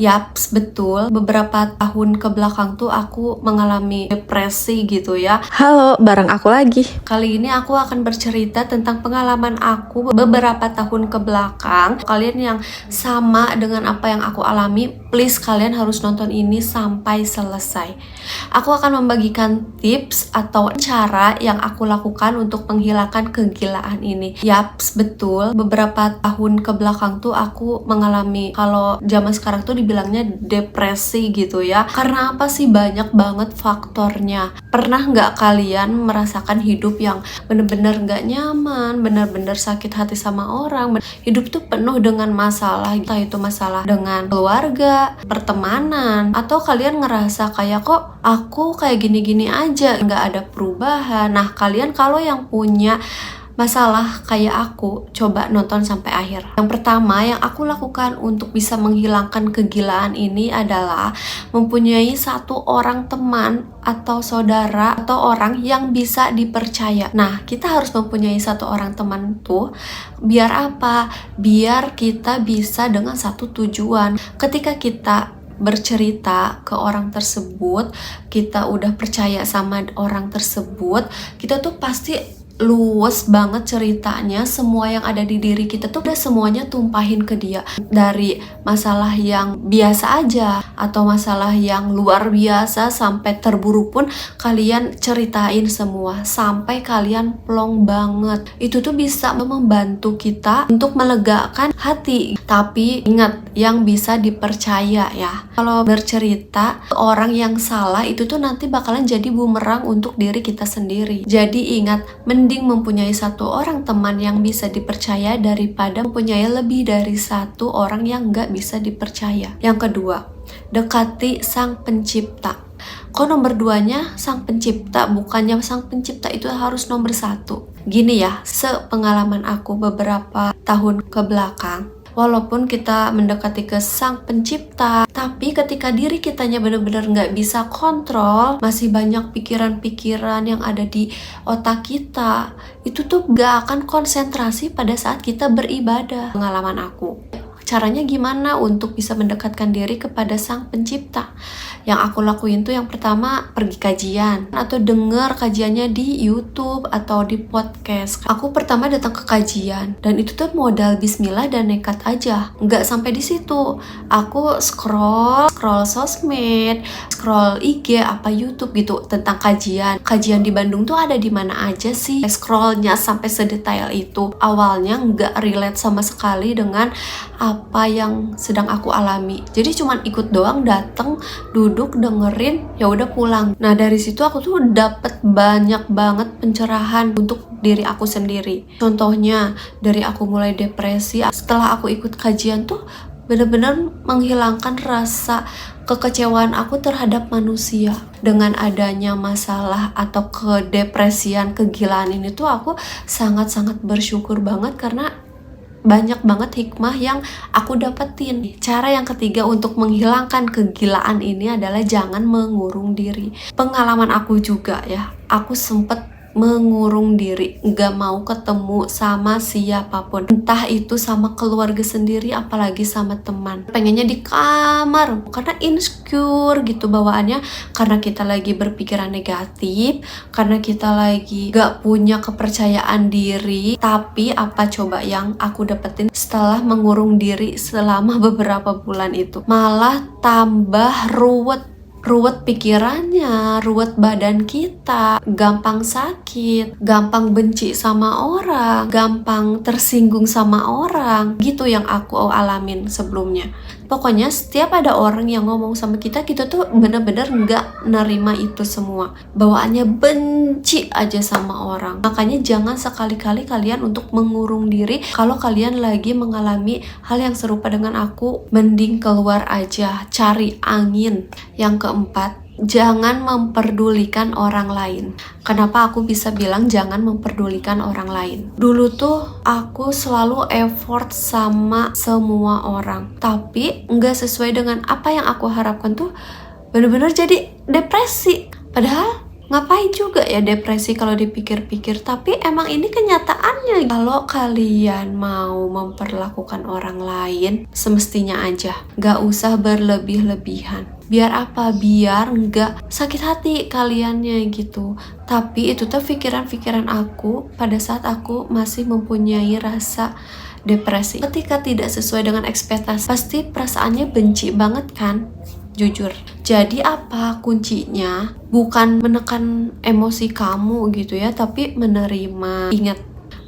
Yaps, betul. Beberapa tahun ke belakang tuh aku mengalami depresi gitu ya. Halo, bareng aku lagi. Kali ini aku akan bercerita tentang pengalaman aku beberapa tahun ke belakang. Kalian yang sama dengan apa yang aku alami, please kalian harus nonton ini sampai selesai. Aku akan membagikan tips atau cara yang aku lakukan untuk menghilangkan kegilaan ini. Yaps, betul. Beberapa tahun ke belakang tuh aku mengalami, kalau zaman sekarang tuh dibilangnya depresi gitu ya. Karena apa sih? Banyak banget faktornya. Pernah nggak kalian merasakan hidup yang bener-bener nggak nyaman, bener-bener sakit hati sama orang? Hidup tuh penuh dengan masalah, entah itu masalah dengan keluarga, pertemanan, atau kalian ngerasa kayak kok aku kayak gini-gini aja, nggak ada perubahan. Nah, kalian kalau yang punya masalah kayak aku, coba nonton sampai akhir. Yang pertama yang aku lakukan untuk bisa menghilangkan kegilaan ini adalah mempunyai satu orang teman atau saudara atau orang yang bisa dipercaya. Nah, kita harus mempunyai satu orang teman tuh biar apa? Biar kita bisa dengan satu tujuan. Ketika kita bercerita ke orang tersebut, kita udah percaya sama orang tersebut, kita tuh pasti luwes banget ceritanya. Semua yang ada di diri kita tuh udah semuanya tumpahin ke dia. Dari masalah yang biasa aja atau masalah yang luar biasa sampai terburuk pun kalian ceritain semua sampai kalian plong banget. Itu tuh bisa membantu kita untuk melegakan hati. Tapi ingat, yang bisa dipercaya ya. Kalau bercerita ke orang yang salah itu tuh nanti bakalan jadi bumerang untuk diri kita sendiri. Jadi ingat, mending mempunyai satu orang teman yang bisa dipercaya daripada mempunyai lebih dari satu orang yang nggak bisa dipercaya. Yang kedua, dekati sang pencipta. Kok nomor 2-nya sang pencipta, bukannya sang pencipta itu harus nomor 1? Gini ya, sepengalaman aku beberapa tahun ke belakang, walaupun kita mendekati ke sang pencipta, tapi ketika diri kitanya benar-benar nggak bisa kontrol, masih banyak pikiran-pikiran yang ada di otak kita, itu tuh nggak akan konsentrasi pada saat kita beribadah. Pengalaman aku. Caranya gimana untuk bisa mendekatkan diri kepada sang pencipta? Yang aku lakuin tuh yang pertama, pergi kajian atau denger kajiannya di YouTube atau di podcast. Aku pertama datang ke kajian dan itu tuh modal bismillah dan nekat aja. Nggak sampai di situ. Aku scroll sosmed, scroll IG apa YouTube gitu tentang kajian. Kajian di Bandung tuh ada di mana aja sih? Scrollnya sampai sedetail itu. Awalnya nggak relate sama sekali dengan apa yang sedang aku alami. Jadi cuman ikut doang, dateng, duduk, dengerin, ya udah pulang. Nah, dari situ aku tuh dapet banyak banget pencerahan untuk diri aku sendiri. Contohnya, dari aku mulai depresi, setelah aku ikut kajian tuh benar-benar menghilangkan rasa kekecewaan aku terhadap manusia. Dengan adanya masalah atau kedepresian, kegilaan ini tuh aku sangat-sangat bersyukur banget karena banyak banget hikmah yang aku dapetin. Cara yang ketiga untuk menghilangkan kegilaan ini adalah jangan mengurung diri. Pengalaman aku juga ya, aku sempet mengurung diri, gak mau ketemu sama siapapun, entah itu sama keluarga sendiri apalagi sama teman. Pengennya di kamar karena insecure gitu bawaannya, karena kita lagi berpikiran negatif, karena kita lagi gak punya kepercayaan diri. Tapi apa coba yang aku dapetin setelah mengurung diri selama beberapa bulan itu? Malah tambah ruwet pikirannya, ruwet badan kita, gampang sakit, gampang benci sama orang, gampang tersinggung sama orang. Gitu yang aku alamin sebelumnya. Pokoknya setiap ada orang yang ngomong sama kita tuh bener-bener nggak nerima itu semua. Bawaannya benci aja sama orang. Makanya jangan sekali-kali kalian untuk mengurung diri. Kalau kalian lagi mengalami hal yang serupa dengan aku, mending keluar aja, cari angin. Yang keempat, jangan memperdulikan orang lain. Kenapa aku bisa bilang jangan memperdulikan orang lain? Dulu tuh aku selalu effort sama semua orang, tapi nggak sesuai dengan apa yang aku harapkan tuh bener-bener jadi depresi. Padahal Ngapain juga ya depresi kalau dipikir-pikir, tapi emang ini kenyataannya. Kalau kalian mau memperlakukan orang lain, semestinya aja, gak usah berlebih-lebihan. Biar apa? Biar nggak sakit hati kaliannya gitu. Tapi itu tuh pikiran-pikiran aku pada saat aku masih mempunyai rasa depresi. Ketika tidak sesuai dengan ekspektasi, pasti perasaannya benci banget kan? Jujur. Jadi apa kuncinya? Bukan menekan emosi kamu gitu ya, tapi menerima. Ingat,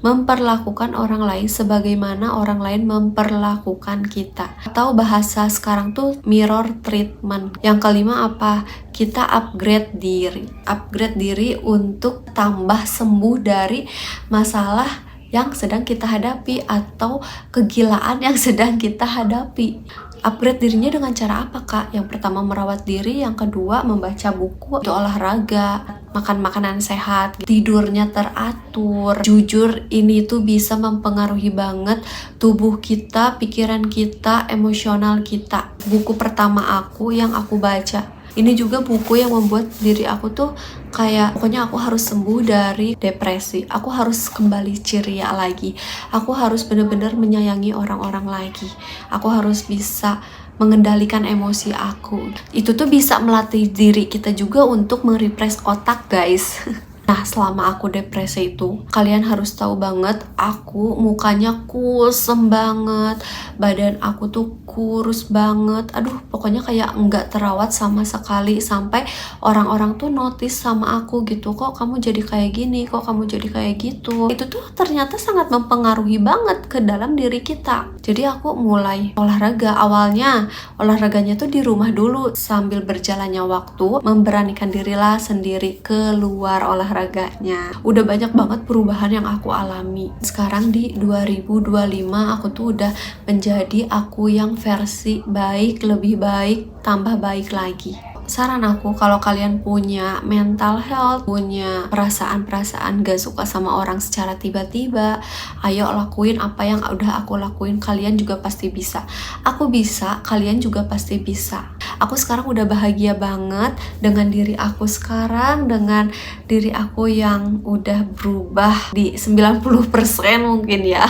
memperlakukan orang lain sebagaimana orang lain memperlakukan kita. Atau bahasa sekarang tuh mirror treatment. Yang kelima apa? Kita upgrade diri. Upgrade diri untuk tambah sembuh dari masalah yang sedang kita hadapi atau kegilaan yang sedang kita hadapi. Upgrade dirinya dengan cara apa, Kak? Yang pertama merawat diri, yang kedua membaca buku, itu olahraga, makan makanan sehat, tidurnya teratur. Jujur, ini tuh bisa mempengaruhi banget tubuh kita, pikiran kita, emosional kita. Buku pertama aku yang aku baca, ini juga buku yang membuat diri aku tuh kayak pokoknya aku harus sembuh dari depresi. Aku harus kembali ceria lagi. Aku harus benar-benar menyayangi orang-orang lagi. Aku harus bisa mengendalikan emosi aku. Itu tuh bisa melatih diri kita juga untuk merepress otak, guys. Nah, selama aku depresi itu, kalian harus tahu banget, aku mukanya kusem banget, badan aku tuh kurus banget, aduh pokoknya kayak nggak terawat sama sekali, sampai orang-orang tuh notice sama aku gitu, kok kamu jadi kayak gini, kok kamu jadi kayak gitu. Itu tuh ternyata sangat mempengaruhi banget ke dalam diri kita. Jadi aku mulai olahraga. Awalnya olahraganya tuh di rumah dulu, sambil berjalannya waktu memberanikan dirilah sendiri keluar olahraganya. Udah banyak banget perubahan yang aku alami. Sekarang di 2025 aku tuh udah menjadi aku yang versi baik, lebih baik, tambah baik lagi. Saran aku, kalau kalian punya mental health, punya perasaan-perasaan gak suka sama orang secara tiba-tiba, ayo lakuin apa yang udah aku lakuin. Kalian juga pasti bisa. Aku bisa, kalian juga pasti bisa. Aku sekarang udah bahagia banget dengan diri aku sekarang, dengan diri aku yang udah berubah di 90% mungkin ya.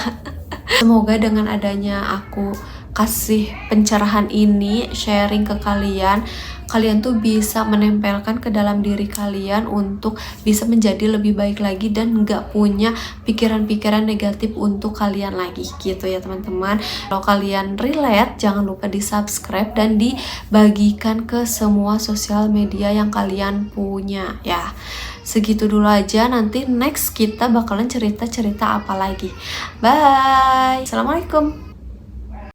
Semoga dengan adanya aku kasih pencerahan ini, sharing ke kalian, kalian tuh bisa menempelkan ke dalam diri kalian untuk bisa menjadi lebih baik lagi dan nggak punya pikiran-pikiran negatif untuk kalian lagi gitu ya teman-teman. Kalau kalian relate, jangan lupa di subscribe dan dibagikan ke semua sosial media yang kalian punya ya. Segitu dulu aja, nanti next kita bakalan cerita-cerita apa lagi. Bye. Assalamualaikum.